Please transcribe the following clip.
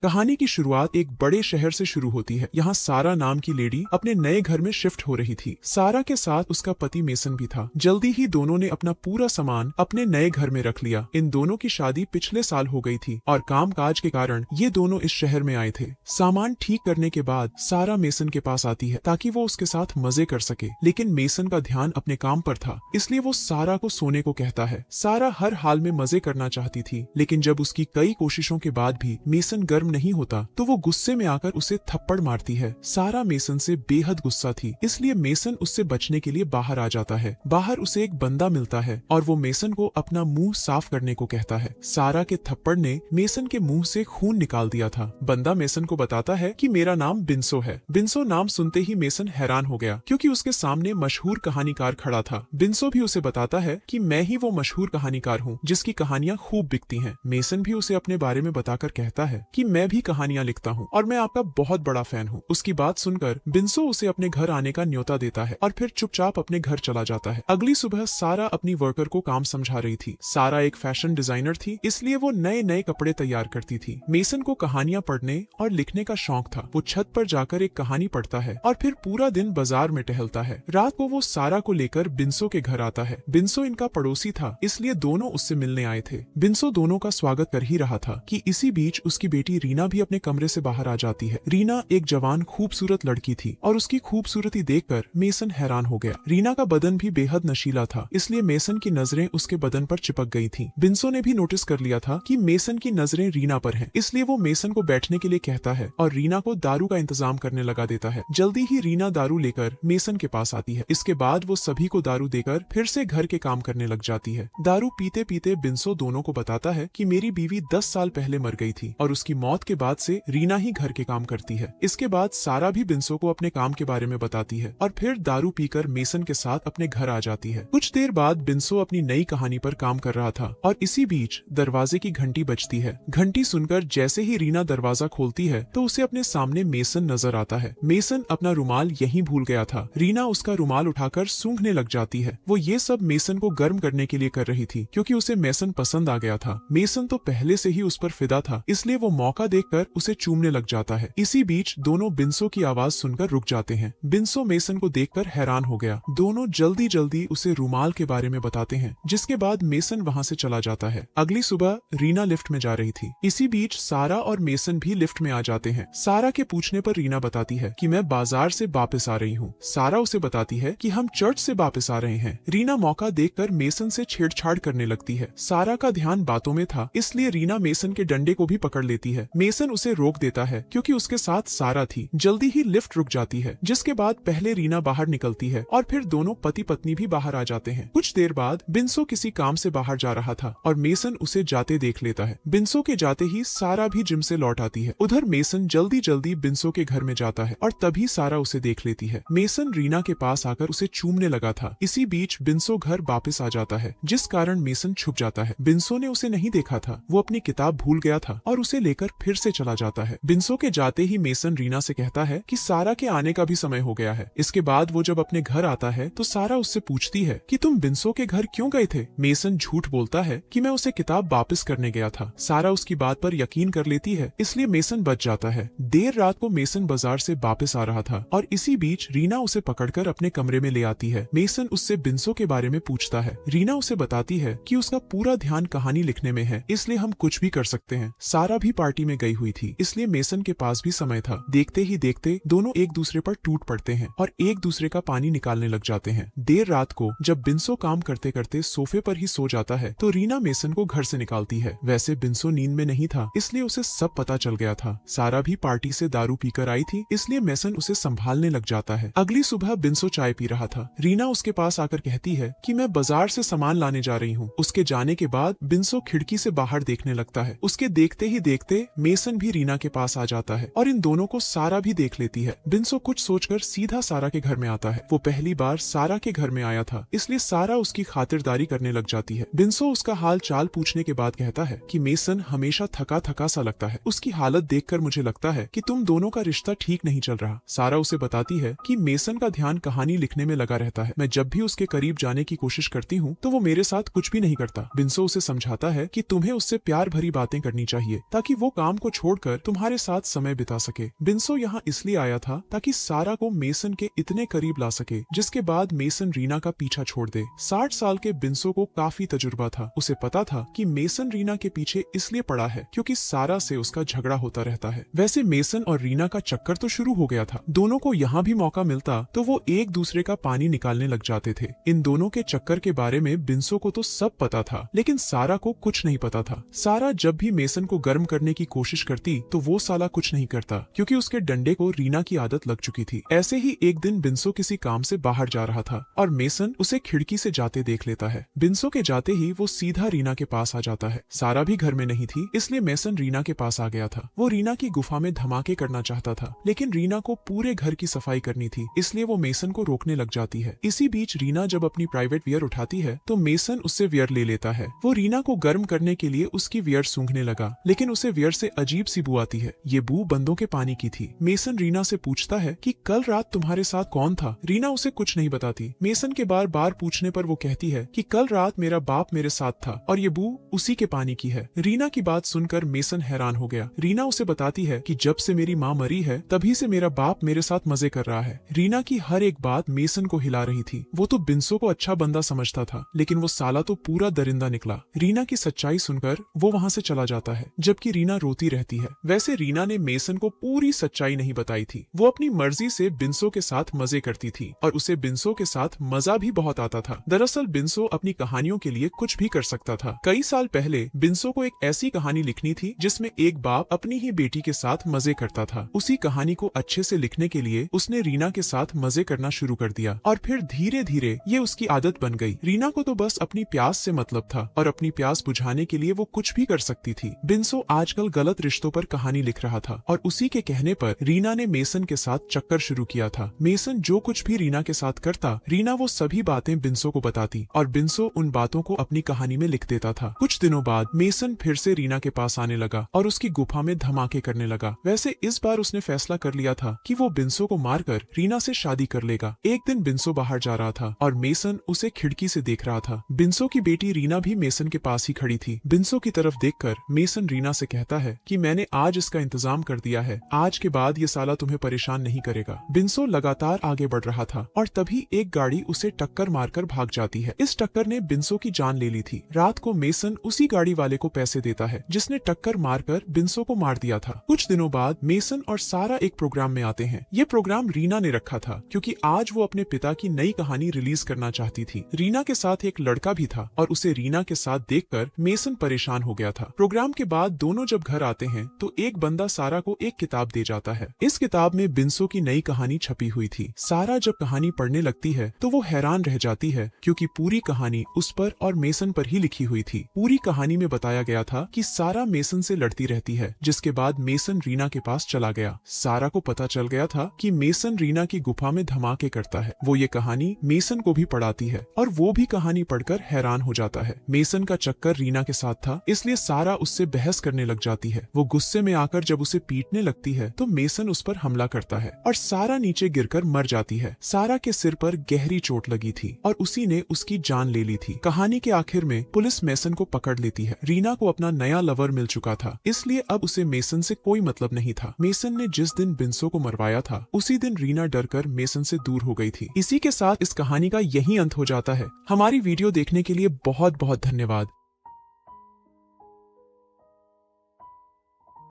कहानी की शुरुआत एक बड़े शहर से शुरू होती है। यहाँ सारा नाम की लेडी अपने नए घर में शिफ्ट हो रही थी। सारा के साथ उसका पति मेसन भी था। जल्दी ही दोनों ने अपना पूरा सामान अपने नए घर में रख लिया। इन दोनों की शादी पिछले साल हो गई थी और काम काज के कारण ये दोनों इस शहर में आए थे। सामान ठीक करने के बाद सारा मेसन के पास आती है ताकि वो उसके साथ मजे कर सके, लेकिन मेसन का ध्यान अपने काम पर था, इसलिए वो सारा को सोने को कहता है। सारा हर हाल में मजे करना चाहती थी, लेकिन जब उसकी कई कोशिशों के बाद भी मेसन गर्म नहीं होता तो वो गुस्से में आकर उसे थप्पड़ मारती है। सारा मेसन से बेहद गुस्सा थी, इसलिए मेसन उससे बचने के लिए बाहर आ जाता है। बाहर उसे एक बंदा मिलता है और वो मेसन को अपना मुंह साफ करने को कहता है। सारा के थप्पड़ ने मेसन के मुंह से खून निकाल दिया था। बंदा मेसन को बताता है कि मेरा नाम बिंसो है। बिंसो नाम सुनते ही मेसन हैरान हो गया, क्योंकि उसके सामने मशहूर कहानीकार खड़ा था। बिंसो भी उसे बताता है कि मैं ही वो मशहूर कहानीकार हूँ जिसकी कहानियां खूब बिकती हैं। मेसन भी उसे अपने बारे में बताकर कहता है कि मैं भी कहानियां लिखता हूँ और मैं आपका बहुत बड़ा फैन हूँ। उसकी बात सुनकर बिंसो उसे अपने घर आने का न्योता देता है और फिर चुपचाप अपने घर चला जाता है। अगली सुबह सारा अपनी वर्कर को काम समझा रही थी। सारा एक फैशन डिजाइनर थी, इसलिए वो नए नए कपड़े तैयार करती थी। मेसन को कहानियां पढ़ने और लिखने का शौक था। वो छत पर जाकर एक कहानी पढ़ता है और फिर पूरा दिन बाजार में टहलता है। रात को वो सारा को लेकर बिंसो के घर आता है। बिंसो इनका पड़ोसी था, इसलिए दोनों उससे मिलने आए थे। बिंसो दोनों का स्वागत कर ही रहा था कि इसी बीच उसकी बेटी रीना भी अपने कमरे से बाहर आ जाती है। रीना एक जवान खूबसूरत लड़की थी और उसकी खूबसूरती देखकर मेसन हैरान हो गया। रीना का बदन भी बेहद नशीला था, इसलिए मेसन की नजरें उसके बदन पर चिपक गई थी। बिंसो ने भी नोटिस कर लिया था कि मेसन की नजरें रीना पर हैं, इसलिए वो मेसन को बैठने के लिए कहता है और रीना को दारू का इंतजाम करने लगा देता है। जल्दी ही रीना दारू लेकर मेसन के पास आती है। इसके बाद वो सभी को दारू देकर फिर से घर के काम करने लग जाती है। दारू पीते पीते बिंसो दोनों को बताता है कि मेरी बीवी 10 साल पहले मर गई थी और उसकी मौत के बाद से रीना ही घर के काम करती है। इसके बाद सारा भी बिंसो को अपने काम के बारे में बताती है और फिर दारू पीकर मेसन के साथ अपने घर आ जाती है। कुछ देर बाद बिंसो अपनी नई कहानी पर काम कर रहा था और इसी बीच दरवाजे की घंटी बजती है। घंटी सुनकर जैसे ही रीना दरवाजा खोलती है तो उसे अपने सामने मेसन नजर आता है। मेसन अपना रुमाल यहीं भूल गया था। रीना उसका रुमाल उठाकर सूंघने लग जाती है। वो ये सब मेसन को गर्म करने के लिए कर रही थी, क्योंकि उसे मेसन पसंद आ गया था। मेसन तो पहले से ही उस पर फिदा था, इसलिए वो मौका देखकर उसे चूमने लग जाता है। इसी बीच दोनों बिंसो की आवाज सुनकर रुक जाते हैं। बिंसो मेसन को देखकर हैरान हो गया। दोनों जल्दी जल्दी उसे रुमाल के बारे में बताते हैं, जिसके बाद मेसन वहाँ से चला जाता है। अगली सुबह रीना लिफ्ट में जा रही थी। इसी बीच सारा और मेसन भी लिफ्ट में आ जाते हैं। सारा के पूछने पर रीना बताती है कि मैं बाजार से वापस आ रही हूँ। सारा उसे बताती है कि हम चर्च से वापस आ रहे हैं। रीना मौका देखकर मेसन से छेड़छाड़ करने लगती है। सारा का ध्यान बातों में था, इसलिए रीना मेसन के डंडे को भी पकड़ लेती है। मेसन उसे रोक देता है क्योंकि उसके साथ सारा थी। जल्दी ही लिफ्ट रुक जाती है, जिसके बाद पहले रीना बाहर निकलती है और फिर दोनों पति पत्नी भी बाहर आ जाते हैं। कुछ देर बाद बिंसो किसी काम से बाहर जा रहा था और मेसन उसे जाते देख लेता है। बिंसो के जाते ही सारा भी जिम से लौट आती है। उधर मेसन जल्दी जल्दी बिंसो के घर में जाता है और तभी सारा उसे देख लेती है। मेसन रीना के पास आकर उसे चूमने लगा था। इसी बीच बिंसो घर वापस आ जाता है, जिस कारण मेसन छुप जाता है। बिंसो ने उसे नहीं देखा था, वो अपनी किताब भूल गया था और उसे लेकर फिर से चला जाता है। बिंसो के जाते ही मेसन रीना से कहता है कि सारा के आने का भी समय हो गया है। इसके बाद वो जब अपने घर आता है तो सारा उससे पूछती है कि तुम बिंसो के घर क्यों गए थे। मेसन झूठ बोलता है कि मैं उसे किताब वापस करने गया था। सारा उसकी बात पर यकीन कर लेती है, इसलिए मेसन बच जाता है। देर रात को मेसन बाजार से वापस आ रहा था और इसी बीच रीना उसे पकड़कर अपने कमरे में ले आती है। मेसन उससे बिंसो के बारे में पूछता है। रीना उसे बताती है कि उसका पूरा ध्यान कहानी लिखने में है, इसलिए हम कुछ भी कर सकते हैं। सारा भी पार्टी में गई हुई थी, इसलिए मेसन के पास भी समय था। देखते ही देखते दोनों एक दूसरे पर टूट पड़ते हैं और एक दूसरे का पानी निकालने लग जाते हैं। देर रात को जब बिंसो काम करते करते सोफे पर ही सो जाता है तो रीना मेसन को घर से निकालती है। वैसे बिंसो नींद में नहीं था, इसलिए उसे सब पता चल गया था। सारा भी पार्टी से दारू पीकर आई थी, इसलिए मेसन उसे संभालने लग जाता है। अगली सुबह बिंसो चाय पी रहा था। रीना उसके पास आकर कहती है कि मैं बाजार से सामान लाने जा रही हूँ। उसके जाने के बाद बिंसो खिड़की से बाहर देखने लगता है। उसके देखते ही देखते मेसन भी रीना के पास आ जाता है और इन दोनों को सारा भी देख लेती है। बिंसो कुछ सोचकर सीधा सारा के घर में आता है। वो पहली बार सारा के घर में आया था, इसलिए सारा उसकी खातिरदारी करने लग जाती है। बिंसो उसका हाल चाल पूछने के बाद कहता है कि मेसन हमेशा थका थका सा लगता है। उसकी हालत देखकर मुझे लगता है कि तुम दोनों का रिश्ता ठीक नहीं चल रहा। सारा उसे बताती है कि मेसन का ध्यान कहानी लिखने में लगा रहता है। मैं जब भी उसके करीब जाने की कोशिश करती हूँ तो वो मेरे साथ कुछ भी नहीं करता। बिंसो उसे समझाता है कि तुम्हें उससे प्यार भरी बातें करनी चाहिए ताकि वो काम काम को छोड़कर तुम्हारे साथ समय बिता सके। बिंसो यहाँ इसलिए आया था ताकि सारा को मेसन के इतने करीब ला सके जिसके बाद मेसन रीना का पीछा छोड़ दे। 60 साल के बिंसो को काफी तजुर्बा था। उसे पता था कि मेसन रीना के पीछे इसलिए पड़ा है क्योंकि सारा से उसका झगड़ा होता रहता है। वैसे मेसन और रीना का चक्कर तो शुरू हो गया था। दोनों को यहाँ भी मौका मिलता तो वो एक दूसरे का पानी निकालने लग जाते थे। इन दोनों के चक्कर के बारे में बिंसो को तो सब पता था, लेकिन सारा को कुछ नहीं पता था। सारा जब भी मेसन को गर्म करने की कोशिश करती तो वो साला कुछ नहीं करता क्योंकि उसके डंडे को रीना की आदत लग चुकी थी। ऐसे ही एक दिन बिंसो किसी काम से बाहर जा रहा था और मेसन उसे खिड़की से जाते देख लेता है। बिंसो के जाते ही वो सीधा रीना के पास आ जाता है। सारा भी घर में नहीं थी, इसलिए मेसन रीना के पास आ गया था। वो रीना की गुफा में धमाके करना चाहता था, लेकिन रीना को पूरे घर की सफाई करनी थी, इसलिए वो मेसन को रोकने लग जाती है। इसी बीच रीना जब अपनी प्राइवेट वियर उठाती है तो मेसन उससे वियर ले लेता है। वो रीना को गर्म करने के लिए उसकी वियर सूंघने लगा, लेकिन उसे वियर से अजीब सी बू आती है। ये बू बंदों के पानी की थी। मेसन रीना से पूछता है कि कल रात तुम्हारे साथ कौन था। रीना उसे कुछ नहीं बताती। मेसन के बार बार पूछने पर वो कहती है कि कल रात मेरा बाप मेरे साथ था और ये बू उसी के पानी की है। रीना की बात सुनकर मेसन हैरान हो गया। रीना उसे बताती है कि जब से मेरी माँ मरी है तभी से मेरा बाप मेरे साथ मजे कर रहा है। रीना की हर एक बात मेसन को हिला रही थी। वो तो बिंसो को अच्छा बंदा समझता था, लेकिन वो साला तो पूरा दरिंदा निकला। रीना की सच्चाई सुनकर वो वहाँ से चला जाता है, जबकि रीना रोती रहती है। वैसे रीना ने मेसन को पूरी सच्चाई नहीं बताई थी। वो अपनी मर्जी से बिंसो के साथ मजे करती थी और उसे बिंसो के साथ मजा भी बहुत आता था। दरअसल बिंसो अपनी कहानियों के लिए कुछ भी कर सकता था। कई साल पहले बिंसो को एक ऐसी कहानी लिखनी थी जिसमें एक बाप अपनी ही बेटी के साथ मजे करता था। उसी कहानी को अच्छे से लिखने के लिए उसने रीना के साथ मजे करना शुरू कर दिया और फिर धीरे धीरे ये उसकी आदत बन गई। रीना को तो बस अपनी प्यास से मतलब था और अपनी प्यास बुझाने के लिए वो कुछ भी कर सकती थी। बिंसो आजकल गलत रिश्तों पर कहानी लिख रहा था और उसी के कहने पर रीना ने मेसन के साथ चक्कर शुरू किया था। मेसन जो कुछ भी रीना के साथ करता, रीना वो सभी बातें बिंसो को बताती और बिंसो उन बातों को अपनी कहानी में लिख देता था। कुछ दिनों बाद मेसन फिर से रीना के पास आने लगा और उसकी गुफा में धमाके करने लगा। वैसे इस बार उसने फैसला कर लिया था कि वो बिंसो को मारकर रीना से शादी कर लेगा। एक दिन बिंसो बाहर जा रहा था और मेसन उसे खिड़की से देख रहा था। बिंसो की बेटी रीना भी मेसन के पास ही खड़ी थी। बिंसो की तरफ देखकर मेसन रीना से कहता है कि मैंने आज इसका इंतजाम कर दिया है, आज के बाद ये साला तुम्हें परेशान नहीं करेगा। बिंसो लगातार आगे बढ़ रहा था और तभी एक गाड़ी उसे टक्कर मारकर भाग जाती है। इस टक्कर ने बिंसो की जान ले ली थी। रात को मेसन उसी गाड़ी वाले को पैसे देता है जिसने टक्कर मारकर बिंसो को मार दिया था। कुछ दिनों बाद मेसन और सारा एक प्रोग्राम में आते हैं। ये प्रोग्राम रीना ने रखा था क्योंकि आज वो अपने पिता की नई कहानी रिलीज करना चाहती थी। रीना के साथ एक लड़का भी था और उसे रीना के साथ देखकर मेसन परेशान हो गया था। प्रोग्राम के बाद दोनों जब घर आते हैं तो एक बंदा सारा को एक किताब दे जाता है। इस किताब में बिंसो की नई कहानी छपी हुई थी। सारा जब कहानी पढ़ने लगती है तो वो हैरान रह जाती है क्योंकि पूरी कहानी उस पर और मेसन पर ही लिखी हुई थी। पूरी कहानी में बताया गया था कि सारा मेसन से लड़ती रहती है, जिसके बाद मेसन रीना के पास चला गया। सारा को पता चल गया था कि मेसन रीना की गुफा में धमाके करता है। वो ये कहानी मेसन को भी पढ़ाती है और वो भी कहानी पढ़कर हैरान हो जाता है। मेसन का चक्कर रीना के साथ था, इसलिए सारा उससे बहस करने लग जाती है। वो गुस्से में आकर जब उसे पीटने लगती है तो मेसन उस पर हमला करता है और सारा नीचे गिरकर मर जाती है। सारा के सिर पर गहरी चोट लगी थी और उसी ने उसकी जान ले ली थी। कहानी के आखिर में पुलिस मेसन को पकड़ लेती है। रीना को अपना नया लवर मिल चुका था, इसलिए अब उसे मेसन से कोई मतलब नहीं था। मेसन ने जिस दिन बिंसो को मरवाया था उसी दिन रीना डरकर मेसन से दूर हो गई थी। इसी के साथ इस कहानी का यही अंत हो जाता है। हमारी वीडियो देखने के लिए बहुत बहुत धन्यवाद।